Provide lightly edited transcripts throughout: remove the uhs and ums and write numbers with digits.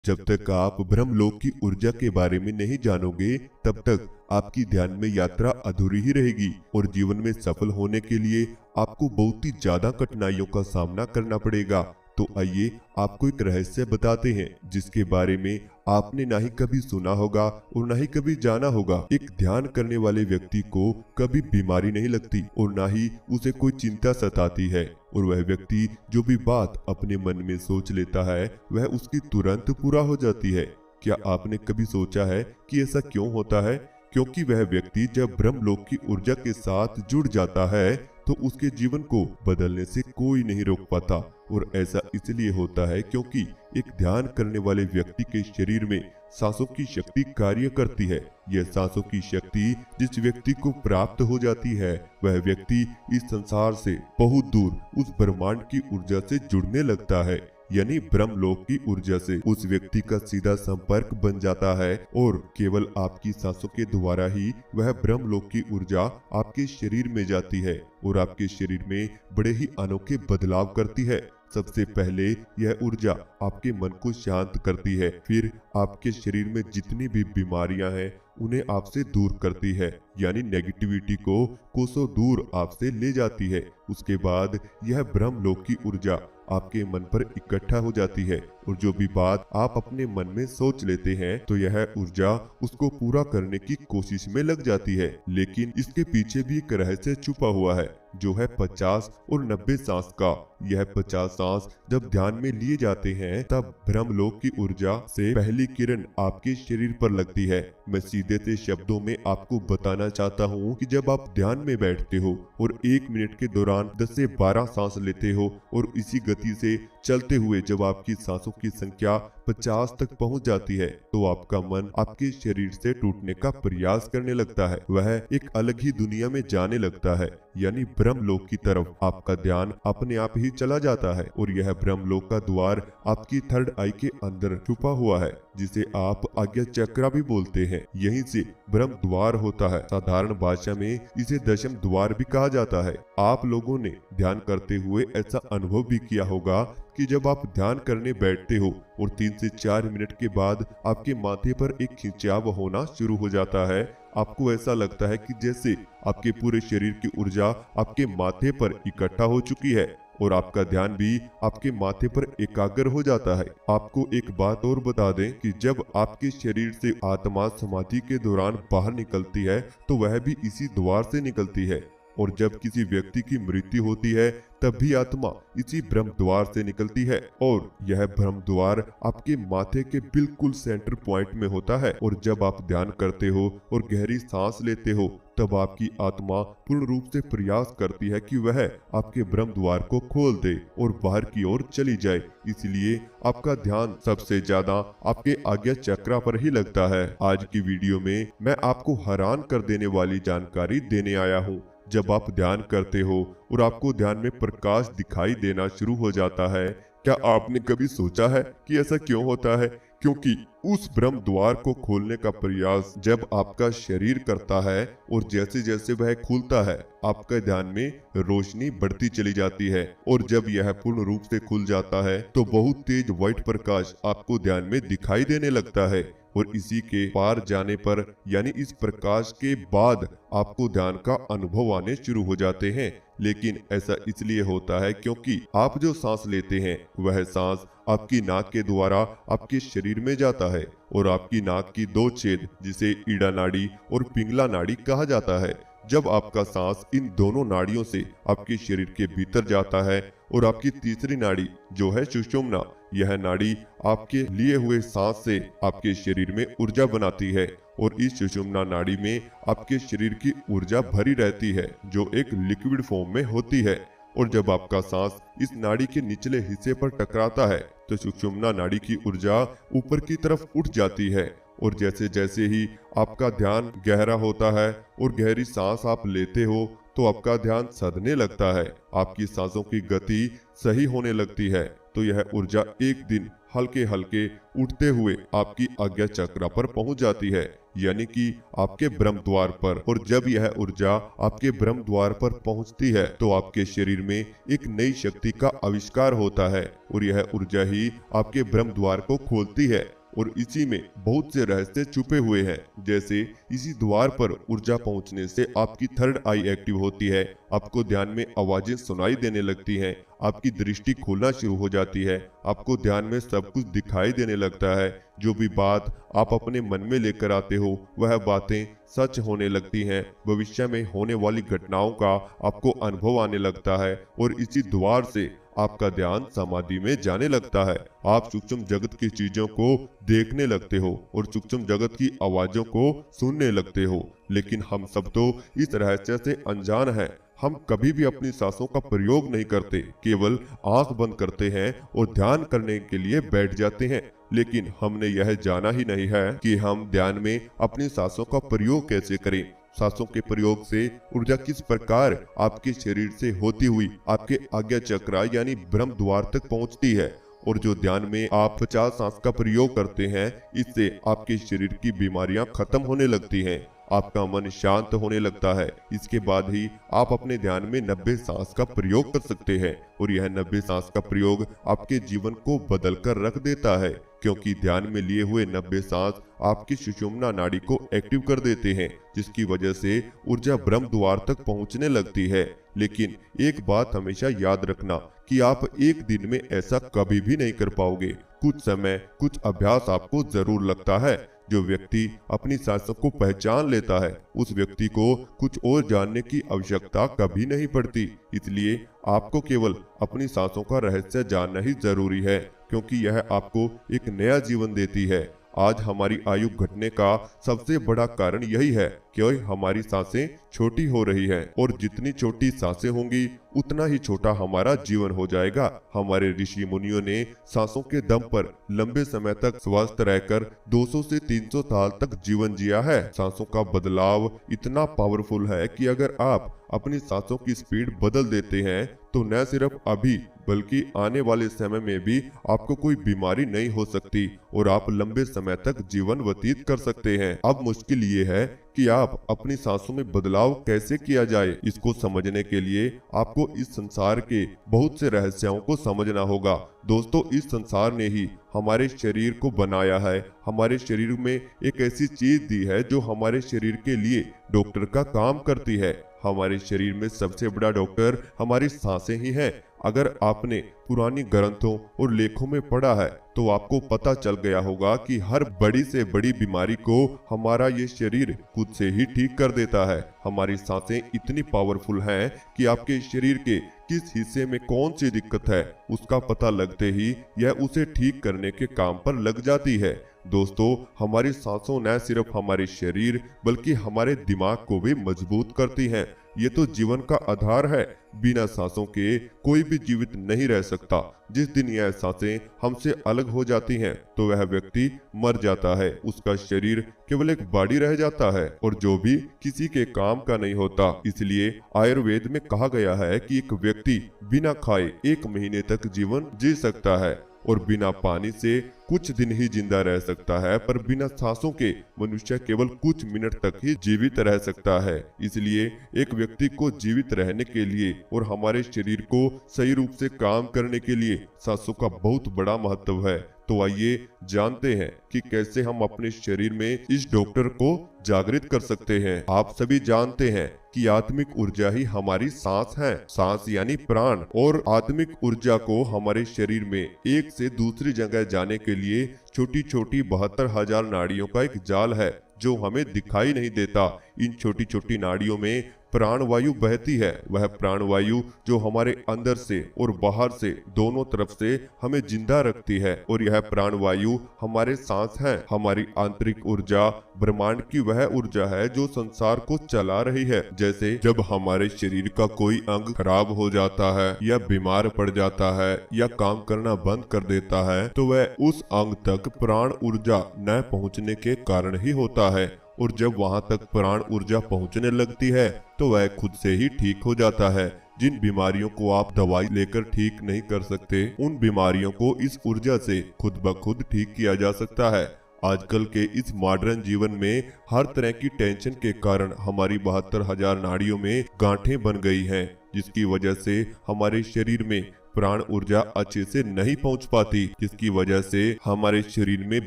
जब तक आप ब्रह्मलोक की ऊर्जा के बारे में नहीं जानोगे, तब तक आपकी ध्यान में यात्रा अधूरी ही रहेगी और जीवन में सफल होने के लिए आपको बहुत ही ज्यादा कठिनाइयों का सामना करना पड़ेगा। तो आइए आपको एक रहस्य बताते हैं जिसके बारे में आपने ना ही कभी सुना होगा और ना ही कभी जाना होगा। एक ध्यान करने वाले व्यक्ति को कभी बीमारी नहीं लगती और ना ही उसे कोई चिंता सताती है, और वह व्यक्ति जो भी बात अपने मन में सोच लेता है वह उसकी तुरंत पूरा हो जाती है। क्या आपने कभी सोचा है कि ऐसा क्यों होता है? क्योंकि वह व्यक्ति जब ब्रह्मलोक की ऊर्जा के साथ जुड़ जाता है तो उसके जीवन को बदलने से कोई नहीं रोक पाता। और ऐसा इसलिए होता है क्योंकि एक ध्यान करने वाले व्यक्ति के शरीर में सांसों की शक्ति कार्य करती है। यह सांसों की शक्ति जिस व्यक्ति को प्राप्त हो जाती है, वह व्यक्ति इस संसार से बहुत दूर उस ब्रह्मांड की ऊर्जा से जुड़ने लगता है, यानी ब्रह्मलोक की ऊर्जा से उस व्यक्ति का सीधा संपर्क बन जाता है और केवल आपकी सांसों के द्वारा ही वह ब्रह्मलोक की ऊर्जा आपके शरीर में जाती है और आपके शरीर में बड़े ही अनोखे बदलाव करती है। सबसे पहले यह ऊर्जा आपके मन को शांत करती है, फिर आपके शरीर में जितनी भी बीमारियां हैं उन्हें आपसे दूर करती है, यानी नेगेटिविटी को कोसों दूर आपसे ले जाती है। उसके बाद यह ब्रह्मलोक की ऊर्जा आपके मन पर इकट्ठा हो जाती है और जो भी बात आप अपने मन में सोच लेते हैं तो यह ऊर्जा उसको पूरा करने की कोशिश में लग जाती है। लेकिन इसके पीछे भी एक रहस्य छुपा हुआ है जो है 50 और 90 सांस का। यह 50 सांस जब ध्यान में लिए जाते हैं तब ब्रह्मलोक की ऊर्जा से पहली किरण आपके शरीर पर लगती है। मैं सीधे से शब्दों में आपको बताना चाहता हूँ कि जब आप ध्यान में बैठते हो और 1 मिनट के दौरान 10 से 12 सांस लेते हो और इसी गति से चलते हुए जब आपकी सांसों की संख्या 50 तक पहुंच जाती है तो आपका मन आपके शरीर से टूटने का प्रयास करने लगता है। वह एक अलग ही दुनिया में जाने लगता है, यानी ब्रह्मलोक की तरफ आपका ध्यान अपने आप ही चला जाता है। और यह ब्रह्मलोक का द्वार आपकी थर्ड आई के अंदर छुपा हुआ है जिसे आप आज्ञा चक्र भी बोलते हैं। यहीं से ब्रह्म द्वार होता है। साधारण भाषा में इसे दशम द्वार भी कहा जाता है। आप लोगों ने ध्यान करते हुए ऐसा अनुभव भी किया होगा कि जब आप ध्यान करने बैठते हो और 3 से 4 मिनट के बाद आपके माथे पर एक खिंचाव होना शुरू हो जाता है। आपको ऐसा लगता है कि जैसे आपके पूरे शरीर की ऊर्जा आपके माथे पर इकट्ठा हो चुकी है और आपका ध्यान भी आपके माथे पर एकाग्र हो जाता है। आपको एक बात और बता दें कि जब आपके शरीर से आत्मा समाधि के दौरान बाहर निकलती है तो वह भी इसी द्वार से निकलती है, और जब किसी व्यक्ति की मृत्यु होती है तब भी आत्मा इसी ब्रह्म द्वार से निकलती है। और यह ब्रह्म द्वार आपके माथे के बिल्कुल सेंटर पॉइंट में होता है। और जब आप ध्यान करते हो और गहरी सांस लेते हो तब आपकी आत्मा पूर्ण रूप से प्रयास करती है कि वह आपके ब्रह्म द्वार को खोल दे और बाहर की ओर चली जाए। इसलिए आपका ध्यान सबसे ज्यादा आपके आज्ञा चक्र पर ही लगता है। आज की वीडियो में मैं आपको हैरान कर देने वाली जानकारी देने आया हूँ। जब आप ध्यान करते हो और आपको ध्यान में प्रकाश दिखाई देना शुरू हो जाता है, क्या आपने कभी सोचा है कि ऐसा क्यों होता है? क्योंकि उस ब्रह्म द्वार को खोलने का प्रयास जब आपका शरीर करता है और जैसे जैसे वह खुलता है आपके ध्यान में रोशनी बढ़ती चली जाती है, और जब यह पूर्ण रूप से खुल जाता है तो बहुत तेज व्हाइट प्रकाश आपको ध्यान में दिखाई देने लगता है। और इसी के पार जाने पर यानी इस प्रकाश के बाद आपको ध्यान का अनुभव आने शुरू हो जाते हैं। लेकिन ऐसा इसलिए होता है क्योंकि आप जो सांस लेते हैं वह सांस आपकी नाक के द्वारा आपके शरीर में जाता है और आपकी नाक की 2 छेद जिसे ईड़ा नाड़ी और पिंगला नाड़ी कहा जाता है। जब आपका सांस इन दोनों नाड़ियों से आपके शरीर के भीतर जाता है और आपकी तीसरी नाड़ी जो है सुषुम्ना, यह नाड़ी आपके लिए हुए सांस से आपके शरीर में ऊर्जा बनाती है और इस सुषुम्ना नाड़ी में आपके शरीर की ऊर्जा भरी रहती है जो एक लिक्विड फॉर्म में होती है। और जब आपका सांस इस नाड़ी के निचले हिस्से पर टकराता है तो सुषुम्ना नाड़ी की ऊर्जा ऊपर की तरफ उठ जाती है। और जैसे जैसे ही आपका ध्यान गहरा होता है और गहरी सांस आप लेते हो तो आपका ध्यान सधने लगता है, आपकी सांसों की गति सही होने लगती है। तो यह ऊर्जा एक दिन हल्के हल्के उठते हुए आपकी आज्ञा चक्र पर पहुंच जाती है। यानी कि आपके ब्रह्म द्वार पर। और जब यह ऊर्जा आपके ब्रह्म द्वार पर पहुंचती है तो आपके शरीर में एक नई शक्ति का आविष्कार होता है और यह ऊर्जा ही आपके ब्रह्म द्वार को खोलती है। और इसी में बहुत से रहस्य छुपे हुए हैं। जैसे इसी द्वार पर ऊर्जा पहुंचने से आपकी थर्ड आई एक्टिव होती है, आपको ध्यान में आवाजें सुनाई देने लगती हैं, आपकी दृष्टि खुलना शुरू हो जाती है, आपको ध्यान में सब कुछ दिखाई देने लगता है। जो भी बात आप अपने मन में लेकर आते हो वह बातें सच होने लगती हैं। भविष्य में होने वाली घटनाओं का आपको अनुभव आने लगता है और इसी द्वार से आपका ध्यान समाधि में जाने लगता है। आप सूक्ष्म जगत की चीजों को देखने लगते हो और सूक्ष्म जगत की आवाजों को सुनने लगते हो। लेकिन हम सब तो इस रहस्य से अनजान हैं। हम कभी भी अपनी सांसों का प्रयोग नहीं करते, केवल आंख बंद करते हैं और ध्यान करने के लिए बैठ जाते हैं। लेकिन हमने यह जाना ही नहीं है कि हम ध्यान में अपनी सांसों का प्रयोग कैसे करें। सांसों के प्रयोग से ऊर्जा किस प्रकार आपके शरीर से होती हुई आपके आज्ञा चक्र यानी ब्रह्म द्वार तक पहुंचती है। और जो ध्यान में आप 50 सांस का प्रयोग करते हैं, इससे आपके शरीर की बीमारियां खत्म होने लगती हैं, आपका मन शांत होने लगता है। इसके बाद ही आप अपने ध्यान में 90 सांस का प्रयोग कर सकते हैं और यह 90 सांस का प्रयोग आपके जीवन को बदल कर रख देता है, क्योंकि ध्यान में लिए हुए 90 सांस आपकी सुषुम्ना नाड़ी को एक्टिव कर देते हैं, जिसकी वजह से ऊर्जा ब्रह्म द्वार तक पहुंचने लगती है। लेकिन एक बात हमेशा याद रखना कि आप एक दिन में ऐसा कभी भी नहीं कर पाओगे। कुछ समय, कुछ अभ्यास आपको जरूर लगता है। जो व्यक्ति अपनी सांसों को पहचान लेता है, उस व्यक्ति को कुछ और जानने की आवश्यकता कभी नहीं पड़ती। इसलिए आपको केवल अपनी सांसों का रहस्य जानना ही जरूरी है, क्योंकि यह आपको एक नया जीवन देती है। आज हमारी आयु घटने का सबसे बड़ा कारण यही है कि हमारी सांसें छोटी हो रही हैं और जितनी छोटी सांसें होंगी उतना ही छोटा हमारा जीवन हो जाएगा। हमारे ऋषि मुनियों ने सांसों के दम पर लंबे समय तक स्वस्थ रहकर 200 से 300 साल तक जीवन जिया है। सांसों का बदलाव इतना पावरफुल है कि अगर आप अपनी सांसों की स्पीड बदल देते हैं तो न सिर्फ अभी बल्कि आने वाले समय में भी आपको कोई बीमारी नहीं हो सकती और आप लंबे समय तक जीवन व्यतीत कर सकते हैं। अब मुश्किल ये है कि आप अपनी सांसों में बदलाव कैसे किया जाए। इसको समझने के लिए आपको इस संसार के बहुत से रहस्यों को समझना होगा। दोस्तों, इस संसार ने ही हमारे शरीर को बनाया है। हमारे शरीर में एक ऐसी चीज दी है जो हमारे शरीर के लिए डॉक्टर का काम करती है। हमारे शरीर में सबसे बड़ा डॉक्टर हमारी सांसें ही हैं। अगर आपने पुरानी ग्रंथों और लेखों में पढ़ा है तो आपको पता चल गया होगा कि हर बड़ी से बड़ी बीमारी को हमारा ये शरीर खुद से ही ठीक कर देता है। हमारी सांसें इतनी पावरफुल हैं कि आपके शरीर के किस हिस्से में कौन सी दिक्कत है उसका पता लगते ही यह उसे ठीक करने के काम पर लग जाती है। दोस्तों, हमारी सांसों न सिर्फ हमारे शरीर बल्कि हमारे दिमाग को भी मजबूत करती हैं। ये तो जीवन का आधार है। बिना सांसों के कोई भी जीवित नहीं रह सकता। जिस दिन यह सांसें हमसे अलग हो जाती हैं तो वह व्यक्ति मर जाता है। उसका शरीर केवल एक बॉडी रह जाता है और जो भी किसी के काम का नहीं होता। इसलिए आयुर्वेद में कहा गया है कि एक व्यक्ति बिना खाए 1 महीने तक जीवन जी सकता है और बिना पानी से कुछ दिन ही जिंदा रह सकता है, पर बिना सांसों के मनुष्य केवल कुछ मिनट तक ही जीवित रह सकता है। इसलिए एक व्यक्ति को जीवित रहने के लिए और हमारे शरीर को सही रूप से काम करने के लिए सांसों का बहुत बड़ा महत्व है। तो आइए जानते हैं कि कैसे हम अपने शरीर में इस डॉक्टर को जागृत कर सकते हैं। आप सभी जानते हैं कि आत्मिक ऊर्जा ही हमारी सांस है। सांस यानी प्राण, और आत्मिक ऊर्जा को हमारे शरीर में एक से दूसरी जगह जाने के लिए छोटी छोटी 72,000 नाड़ियों का एक जाल है जो हमें दिखाई नहीं देता। इन छोटी छोटी नाड़ियों में प्राण वायु बहती है। वह प्राण वायु जो हमारे अंदर से और बाहर से दोनों तरफ से हमें जिंदा रखती है, और यह प्राण वायु हमारे सांस है। हमारी आंतरिक ऊर्जा ब्रह्मांड की वह ऊर्जा है जो संसार को चला रही है। जैसे जब हमारे शरीर का कोई अंग खराब हो जाता है या बीमार पड़ जाता है या काम करना बंद कर देता है तो वह उस अंग तक प्राण ऊर्जा न पहुंचने के कारण ही होता है। और जब वहां तक प्राण ऊर्जा पहुंचने लगती है तो वह खुद से ही ठीक हो जाता है। जिन बीमारियों को आप दवाई लेकर ठीक नहीं कर सकते, उन बीमारियों को इस ऊर्जा से खुद ब खुद ठीक किया जा सकता है। आजकल के इस मॉडर्न जीवन में हर तरह की टेंशन के कारण हमारी 72,000 नाड़ियों में गांठें बन गई हैं, जिसकी वजह से हमारे शरीर में प्राण ऊर्जा अच्छे से नहीं पहुंच पाती, जिसकी वजह से हमारे शरीर में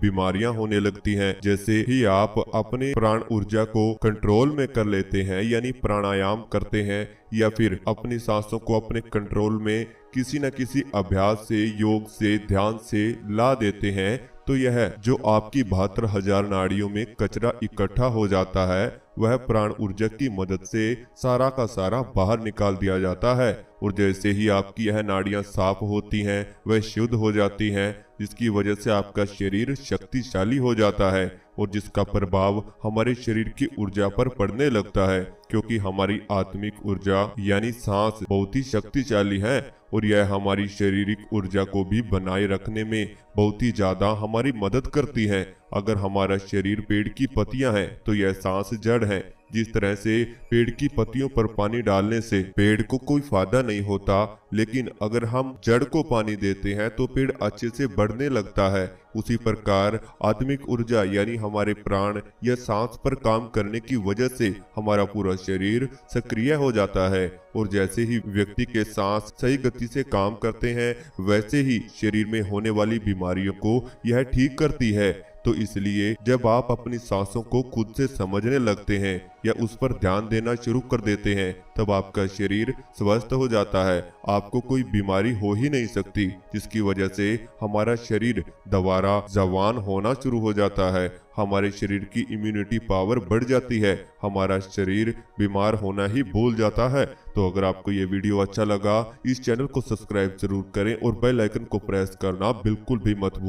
बीमारियां होने लगती हैं। जैसे ही आप अपने प्राण ऊर्जा को कंट्रोल में कर लेते हैं, यानी प्राणायाम करते हैं या फिर अपनी सांसों को अपने कंट्रोल में किसी न किसी अभ्यास से, योग से, ध्यान से ला देते हैं, तो यह जो आपकी 72,000 नाड़ियों में कचरा इकट्ठा हो जाता है, वह प्राण ऊर्जा की मदद से सारा का सारा बाहर निकाल दिया जाता है। और जैसे ही आपकी यह नाड़ियां साफ होती हैं, वह शुद्ध हो जाती हैं, जिसकी वजह से आपका शरीर शक्तिशाली हो जाता है और जिसका प्रभाव हमारे शरीर की ऊर्जा पर पड़ने लगता है, क्योंकि हमारी आत्मिक ऊर्जा यानी सांस बहुत ही शक्तिशाली है और यह हमारी शारीरिक ऊर्जा को भी बनाए रखने में बहुत ही ज्यादा हमारी मदद करती है। अगर हमारा शरीर पेड़ की पत्तियां हैं तो यह सांस जड़ है। जिस तरह से पेड़ की पत्तियों पर पानी डालने से पेड़ को कोई फायदा नहीं होता, लेकिन अगर हम जड़ को पानी देते हैं तो पेड़ अच्छे से बढ़ने लगता है, उसी प्रकार आत्मिक ऊर्जा यानी हमारे प्राण या सांस पर काम करने की वजह से हमारा पूरा शरीर सक्रिय हो जाता है। और जैसे ही व्यक्ति के सांस सही गति से काम करते हैं, वैसे ही शरीर में होने वाली बीमारियों को यह ठीक करती है। तो इसलिए जब आप अपनी सांसों को खुद से समझने लगते हैं या उस पर ध्यान देना शुरू कर देते हैं, तब आपका शरीर स्वस्थ हो जाता है, आपको कोई बीमारी हो ही नहीं सकती, जिसकी वजह से हमारा शरीर दोबारा जवान होना शुरू हो जाता है, हमारे शरीर की इम्यूनिटी पावर बढ़ जाती है, हमारा शरीर बीमार होना ही भूल जाता है। तो अगर आपको ये वीडियो अच्छा लगा, इस चैनल को सब्सक्राइब जरूर करें और बेल आइकन को प्रेस करना बिल्कुल भी मत भूलें।